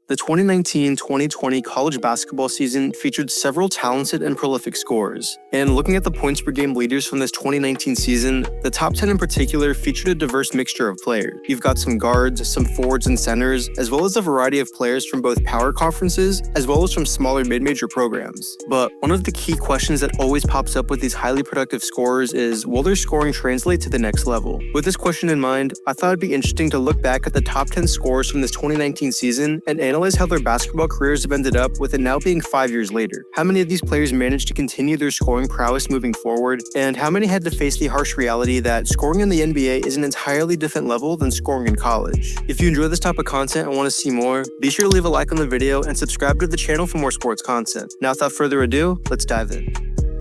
The 2019-2020 college basketball season featured several talented and prolific scorers. And looking at the points per game leaders from this 2019 season, the top 10 in particular featured a diverse mixture of players. You've got some guards, some forwards and centers, as well as a variety of players from both power conferences, as well as from smaller mid-major programs. But one of the key questions that always pops up with these highly productive scorers is, will their scoring translate to the next level? With this question in mind, I thought it'd be interesting to look back at the top 10 scorers from this 2019 season and analyze how their basketball careers have ended up with it now being 5 years later. How many of these players managed to continue their scoring prowess moving forward, and how many had to face the harsh reality that scoring in the NBA is an entirely different level than scoring in college. If you enjoy this type of content and want to see more, be sure to leave a like on the video and subscribe to the channel for more sports content. Now without further ado, let's dive in.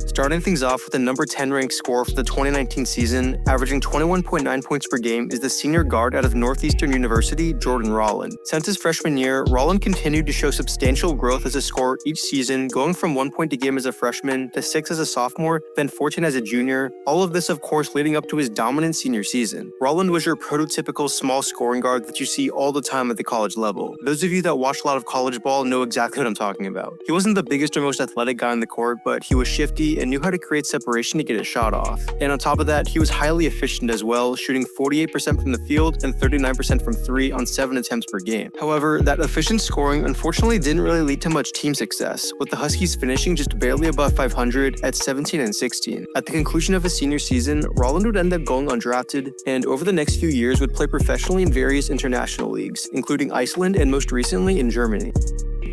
Starting things off with the number 10 ranked scorer for the 2019 season, averaging 21.9 points per game, is the senior guard out of Northeastern University, Jordan Rolland. Since his freshman year, Rolland continued to show substantial growth as a scorer each season, going from 1 point a game as a freshman to 6 as a sophomore, then 14 as a junior. All of this, of course, leading up to his dominant senior season. Rolland was your prototypical small scoring guard that you see all the time at the college level. Those of you that watch a lot of college ball know exactly what I'm talking about. He wasn't the biggest or most athletic guy on the court, but he was shifty and knew how to create separation to get his shot off. And on top of that, he was highly efficient as well, shooting 48% from the field and 39% from 3 on 7 attempts per game. However, that efficient scoring unfortunately didn't really lead to much team success, with the Huskies finishing just barely above 500 at 17-16. At the conclusion of his senior season, Rolland would end up going undrafted, and over the next few years would play professionally in various international leagues, including Iceland and most recently in Germany.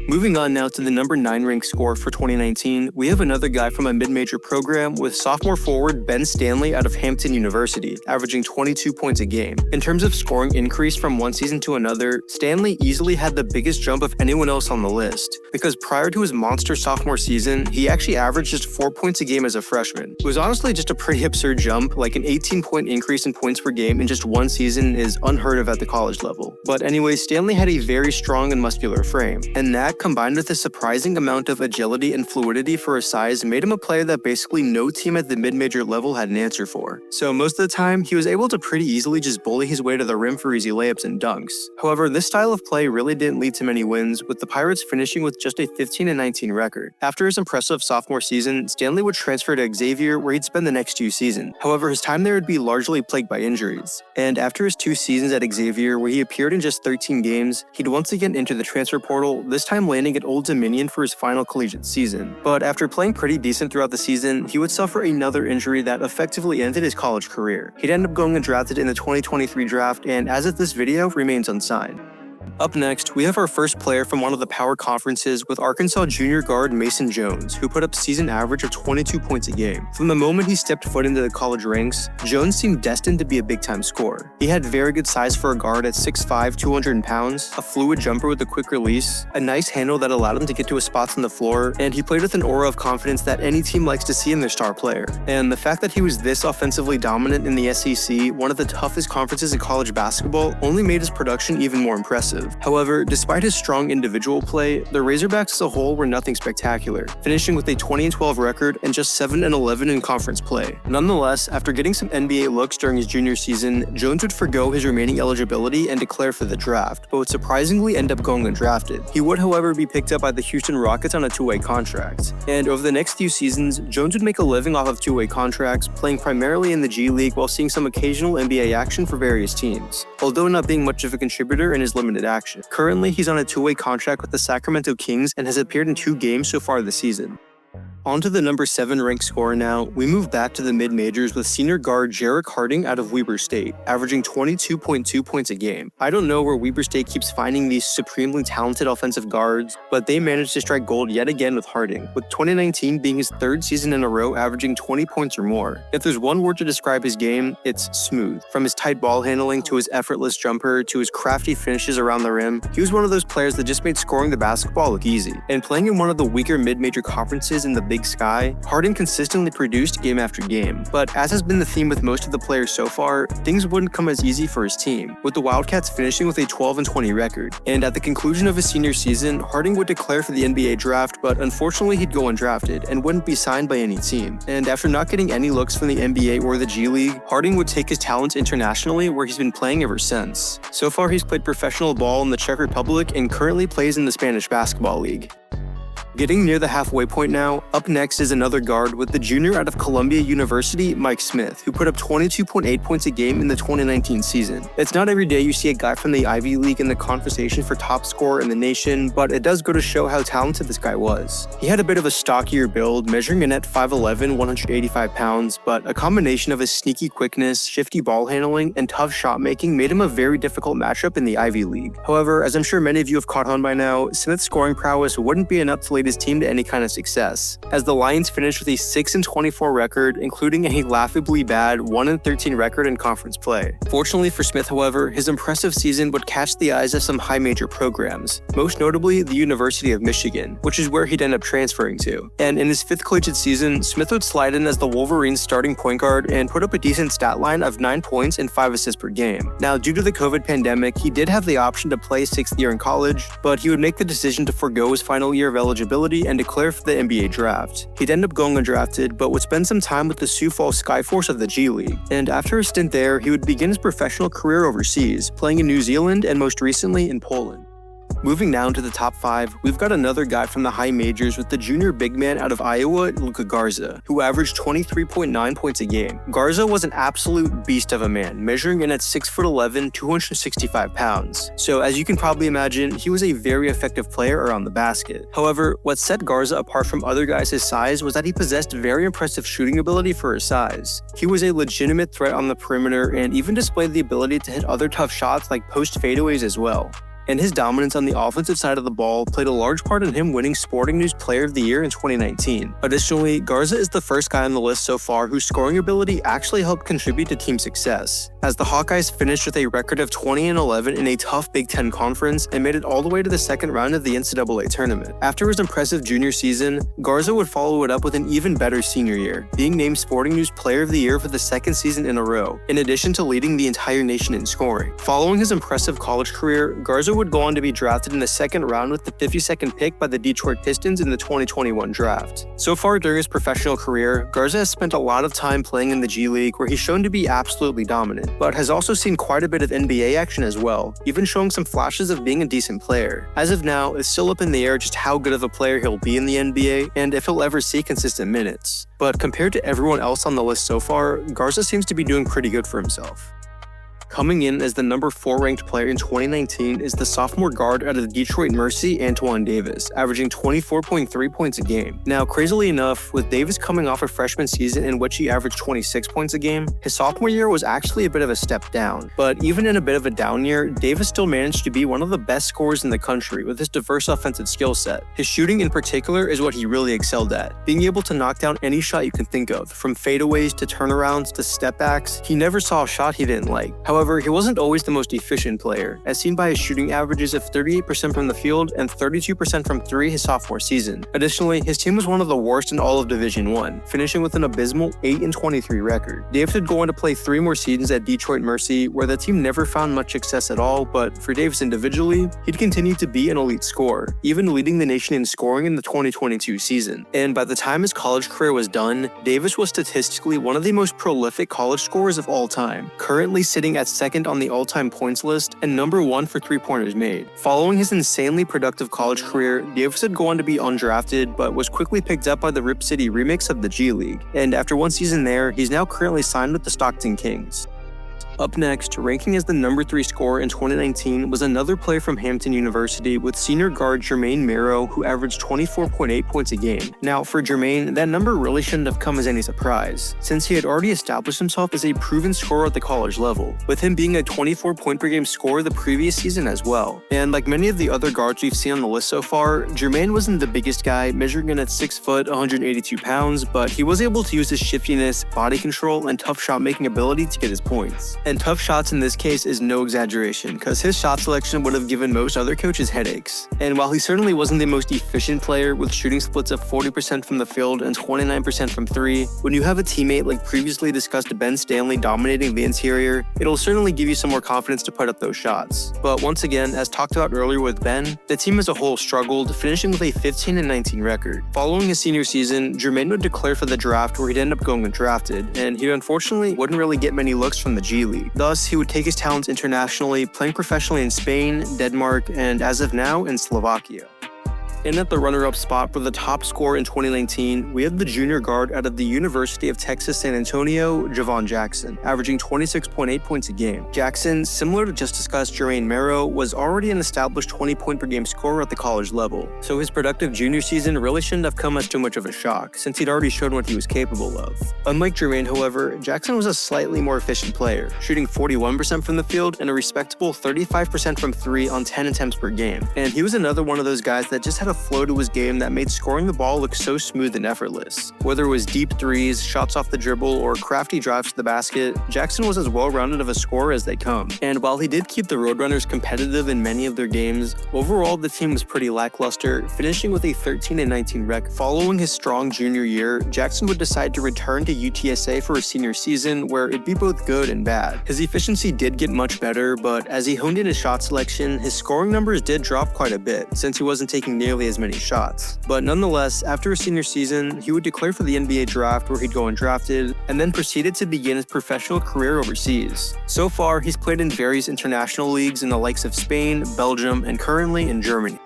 Moving on now to the number 9 ranked scorer for 2019, we have another guy from a mid-major program with sophomore forward Ben Stanley out of Hampton University, averaging 22 points a game. In terms of scoring increase from one season to another, Stanley easily had the biggest jump of anyone else on the list, because prior to his monster sophomore season, he actually averaged just 4 points a game as a freshman. It was honestly just a pretty absurd jump, like an 18-point increase in points per game in just one season is unheard of at the college level. But anyway, Stanley had a very strong and muscular frame, and that combined with a surprising amount of agility and fluidity for his size made him a player that basically no team at the mid-major level had an answer for. So most of the time, he was able to pretty easily just bully his way to the rim for easy layups and dunks. However, this style of play really didn't lead to many wins, with the Pirates finishing with just a 15-19 record. After his impressive sophomore season, Stanley would transfer to Xavier, where he'd spend the next 2 seasons. However, his time there would be largely plagued by injuries. And after his 2 seasons at Xavier, where he appeared in just 13 games, he'd once again enter the transfer portal, this time landing at Old Dominion for his final collegiate season. But after playing pretty decent throughout the season, he would suffer another injury that effectively ended his college career. He'd end up going undrafted in the 2023 draft, and as of this video, remains unsigned. Up next, we have our first player from one of the power conferences with Arkansas junior guard Mason Jones, who put up season average of 22 points a game. From the moment he stepped foot into the college ranks, Jones seemed destined to be a big-time scorer. He had very good size for a guard at 6'5", 200 pounds, a fluid jumper with a quick release, a nice handle that allowed him to get to his spots on the floor, and he played with an aura of confidence that any team likes to see in their star player. And the fact that he was this offensively dominant in the SEC, one of the toughest conferences in college basketball, only made his production even more impressive. However, despite his strong individual play, the Razorbacks as a whole were nothing spectacular, finishing with a 20-12 record and just 7-11 in conference play. Nonetheless, after getting some NBA looks during his junior season, Jones would forgo his remaining eligibility and declare for the draft, but would surprisingly end up going undrafted. He would, however, be picked up by the Houston Rockets on a 2-way contract. And over the next few seasons, Jones would make a living off of 2-way contracts, playing primarily in the G League while seeing some occasional NBA action for various teams, although not being much of a contributor in his limited action. Currently, he's on a 2-way contract with the Sacramento Kings and has appeared in 2 games so far this season. On to the number 7 ranked scorer now, we move back to the mid-majors with senior guard Jarek Harding out of Weber State, averaging 22.2 points a game. I don't know where Weber State keeps finding these supremely talented offensive guards, but they managed to strike gold yet again with Harding, with 2019 being his 3rd season in a row averaging 20 points or more. If there's one word to describe his game, it's smooth. From his tight ball handling to his effortless jumper to his crafty finishes around the rim, he was one of those players that just made scoring the basketball look easy. And playing in one of the weaker mid-major conferences in the Big Big Sky, Harden consistently produced game after game. But as has been the theme with most of the players so far, things wouldn't come as easy for his team, with the Wildcats finishing with a 12-20 record. And at the conclusion of his senior season, Harden would declare for the NBA draft, but unfortunately he'd go undrafted and wouldn't be signed by any team. And after not getting any looks from the NBA or the G League, Harden would take his talents internationally, where he's been playing ever since. So far, he's played professional ball in the Czech Republic and currently plays in the Spanish Basketball League. Getting near the halfway point now, up next is another guard with the junior out of Columbia University, Mike Smith, who put up 22.8 points a game in the 2019 season. It's not every day you see a guy from the Ivy League in the conversation for top scorer in the nation, but it does go to show how talented this guy was. He had a bit of a stockier build, measuring in at 5'11", 185 pounds, but a combination of his sneaky quickness, shifty ball handling, and tough shot making made him a very difficult matchup in the Ivy League. However, as I'm sure many of you have caught on by now, Smith's scoring prowess wouldn't be enough to lead his team to any kind of success, as the Lions finished with a 6-24 record, including a laughably bad 1-13 record in conference play. Fortunately for Smith, however, his impressive season would catch the eyes of some high major programs, most notably the University of Michigan, which is where he'd end up transferring to. And in his 5th collegiate season, Smith would slide in as the Wolverines' starting point guard and put up a decent stat line of 9 points and 5 assists per game. Now, due to the COVID pandemic, he did have the option to play 6th year in college, but he would make the decision to forego his final year of eligibility and declare for the NBA draft. He'd end up going undrafted, but would spend some time with the Sioux Falls Skyforce of the G League. And after a stint there, he would begin his professional career overseas, playing in New Zealand and most recently in Poland. Moving down to the top 5, we've got another guy from the high majors with the junior big man out of Iowa, Luka Garza, who averaged 23.9 points a game. Garza was an absolute beast of a man, measuring in at 6'11", 265 pounds. So as you can probably imagine, he was a very effective player around the basket. However, what set Garza apart from other guys his size was that he possessed very impressive shooting ability for his size. He was a legitimate threat on the perimeter and even displayed the ability to hit other tough shots like post fadeaways as well. And his dominance on the offensive side of the ball played a large part in him winning Sporting News Player of the Year in 2019. Additionally, Garza is the first guy on the list so far whose scoring ability actually helped contribute to team success, as the Hawkeyes finished with a record of 20-11 in a tough Big Ten conference and made it all the way to the second round of the NCAA tournament. After his impressive junior season, Garza would follow it up with an even better senior year, being named Sporting News Player of the Year for the 2nd season in a row, in addition to leading the entire nation in scoring. Following his impressive college career, Garza would go on to be drafted in the 2nd round with the 52nd pick by the Detroit Pistons in the 2021 draft. So far during his professional career, Garza has spent a lot of time playing in the G League, where he's shown to be absolutely dominant, but has also seen quite a bit of NBA action as well, even showing some flashes of being a decent player. As of now, it's still up in the air just how good of a player he'll be in the NBA and if he'll ever see consistent minutes. But compared to everyone else on the list so far, Garza seems to be doing pretty good for himself. Coming in as the number 4 ranked player in 2019 is the sophomore guard out of the Detroit Mercy, Antoine Davis, averaging 24.3 points a game. Now, crazily enough, with Davis coming off a freshman season in which he averaged 26 points a game, his sophomore year was actually a bit of a step down. But even in a bit of a down year, Davis still managed to be one of the best scorers in the country with his diverse offensive skill set. His shooting in particular is what he really excelled at, being able to knock down any shot you can think of, from fadeaways to turnarounds to step backs. He never saw a shot he didn't like. However, he wasn't always the most efficient player, as seen by his shooting averages of 38% from the field and 32% from 3 his sophomore season. Additionally, his team was one of the worst in all of Division I, finishing with an abysmal 8-23 record. Davis would go on to play 3 more seasons at Detroit Mercy, where the team never found much success at all, but for Davis individually, he'd continue to be an elite scorer, even leading the nation in scoring in the 2022 season. And by the time his college career was done, Davis was statistically one of the most prolific college scorers of all time, currently sitting at 2nd on the all-time points list and number 1 for 3-pointers made. Following his insanely productive college career, Davis would go on to be undrafted, but was quickly picked up by the Rip City Remix of the G League. And after 1 season there, he's now currently signed with the Stockton Kings. Up next, ranking as the number 3 scorer in 2019 was another player from Hampton University with senior guard Jermaine Merrow, who averaged 24.8 points a game. Now, for Jermaine, that number really shouldn't have come as any surprise, since he had already established himself as a proven scorer at the college level, with him being a 24-point-per-game scorer the previous season as well. And like many of the other guards we've seen on the list so far, Jermaine wasn't the biggest guy, measuring in at 6 foot, 182 pounds, but he was able to use his shiftiness, body control, and tough shot-making ability to get his points. And tough shots in this case is no exaggeration, because his shot selection would have given most other coaches headaches. And while he certainly wasn't the most efficient player with shooting splits of 40% from the field and 29% from 3, when you have a teammate like previously discussed Ben Stanley dominating the interior, it'll certainly give you some more confidence to put up those shots. But once again, as talked about earlier with Ben, the team as a whole struggled, finishing with a 15-19 record. Following his senior season, Jermaine would declare for the draft where he'd end up going undrafted, and he unfortunately wouldn't really get many looks from the G League. Thus, he would take his talents internationally, playing professionally in Spain, Denmark, and as of now, in Slovakia. In at the runner-up spot for the top scorer in 2019, we have the junior guard out of the University of Texas San Antonio, Javon Jackson, averaging 26.8 points a game. Jackson, similar to just discussed Jermaine Merrow, was already an established 20-point-per-game scorer at the college level, so his productive junior season really shouldn't have come as too much of a shock, since he'd already shown what he was capable of. Unlike Jermaine, however, Jackson was a slightly more efficient player, shooting 41% from the field and a respectable 35% from 3 on 10 attempts per game. And he was another one of those guys that just had a flow to his game that made scoring the ball look so smooth and effortless. Whether it was deep threes, shots off the dribble, or crafty drives to the basket, Jackson was as well-rounded of a scorer as they come. And while he did keep the Roadrunners competitive in many of their games, overall the team was pretty lackluster, finishing with a 13-19 record. Following his strong junior year, Jackson would decide to return to UTSA for his senior season, where it'd be both good and bad. His efficiency did get much better, but as he honed in his shot selection, his scoring numbers did drop quite a bit, since he wasn't taking nearly as many shots. But nonetheless, after his senior season, he would declare for the NBA draft where he'd go undrafted, and then proceeded to begin his professional career overseas. So far, he's played in various international leagues in the likes of Spain, Belgium, and currently in Germany.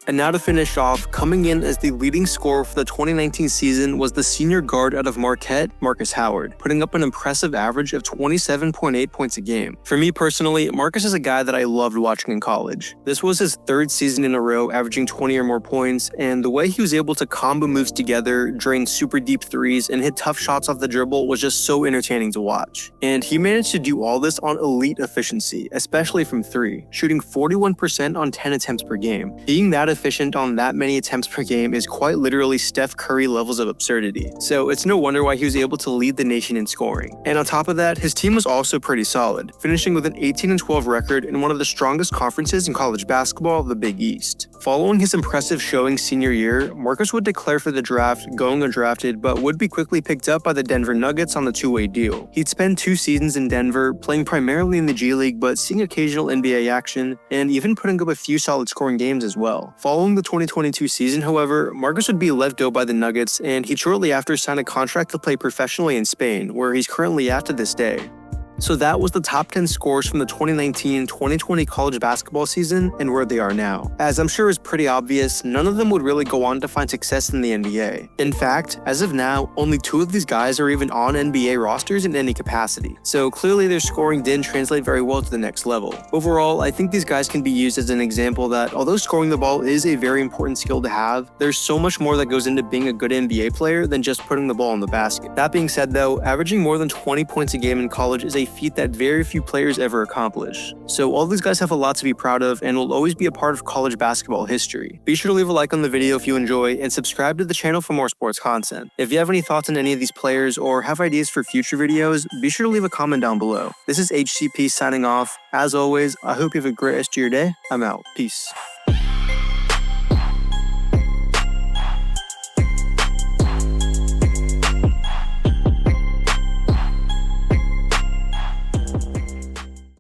And now to finish off, coming in as the leading scorer for the 2019 season was the senior guard out of Marquette, Marcus Howard, putting up an impressive average of 27.8 points a game. For me personally, Marcus is a guy that I loved watching in college. This was his third season in a row averaging 20 or more points, and the way he was able to combo moves together, drain super deep threes, and hit tough shots off the dribble was just so entertaining to watch. And he managed to do all this on elite efficiency, especially from 3, shooting 41% on 10 attempts per game. Being that efficient on that many attempts per game is quite literally Steph Curry levels of absurdity. So it's no wonder why he was able to lead the nation in scoring. And on top of that, his team was also pretty solid, finishing with an 18-12 record in one of the strongest conferences in college basketball, the Big East. Following his impressive showing senior year, Marcus would declare for the draft, going undrafted, but would be quickly picked up by the Denver Nuggets on the two-way deal. He'd spend 2 seasons in Denver, playing primarily in the G League, but seeing occasional NBA action, and even putting up a few solid scoring games as well. Following the 2022 season, however, Marcus would be let go by the Nuggets, and he'd shortly after sign a contract to play professionally in Spain, where he's currently at to this day. So that was the top 10 scores from the 2019-2020 college basketball season and where they are now. As I'm sure is pretty obvious, none of them would really go on to find success in the NBA. In fact, as of now, only 2 of these guys are even on NBA rosters in any capacity. So clearly their scoring didn't translate very well to the next level. Overall, I think these guys can be used as an example that although scoring the ball is a very important skill to have, there's so much more that goes into being a good NBA player than just putting the ball in the basket. That being said though, averaging more than 20 points a game in college is a feat that very few players ever accomplish. So all these guys have a lot to be proud of and will always be a part of college basketball history. Be sure to leave a like on the video if you enjoy and subscribe to the channel for more sports content. If you have any thoughts on any of these players or have ideas for future videos, be sure to leave a comment down below. This is HCP signing off. As always, I hope you have a great rest of your day. I'm out. Peace.